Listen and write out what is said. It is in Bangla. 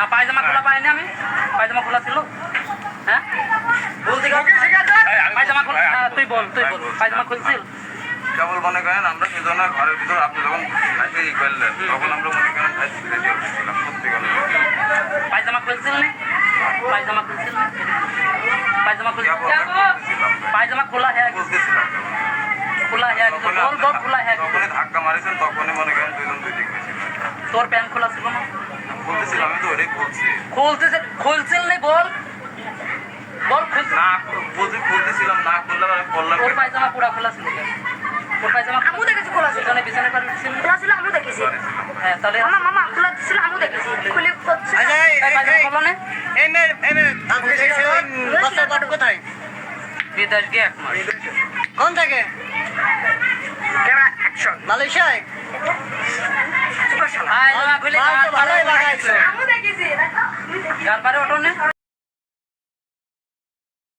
না পায়জামা খোলা পাইনি আমি, পায়জামা খোলা ছিল। হ্যাঁ বলতে পায়জামা খোলা, তুই বল পায়জামা খুলছিল? কেবল মনে করেন আমরা সেজন্য ঘরের ভিতর আপনি যখন খাইতে ই করলেন তখন আমরা মনে করেন খাইতে ছিলাম সত্যি কথা। পায়জামা খুলছিল না? পায়জামা খুলছিল না? পায়জামা খুলছিল? পায়জামা খোলা হ্যাঁ বলতেছিলাম খোলা হ্যাঁ বল বল খোলা হ্যাঁ। তখনই ধাক্কা মারিছেন তখনই মনে করেন দুজন দুই দিক হয়েছিল। তোর প্যান্ট খোলা ছিল না? বলতেছিলাম আমি তো ওটাই বলছি। খুলছিল না বল বল খুলছিল না বলছি খুলতেছিলাম না খুললে আমি বললাম ওর পায়জামা পুরা খোলা ছিল কেন? ওর পায়জামা আমিও দেখেছি খোলা ছিল, বিছানে পার ছিল। খোলা ছিল আমিও দেখেছি। হ্যাঁ তাহলে মামা খোলা ছিল আমিও দেখেছি, খুলে করছে। পায়জামা খোলা না? কোথায়? বিদেশ গিয়ে 1 মাস। কোন থেকে? মালয়েশিয়ায়? পায়জামা খুলে ভালোই লাগাইছে। আমিও দেখেছি। গার পারে ওঠো না?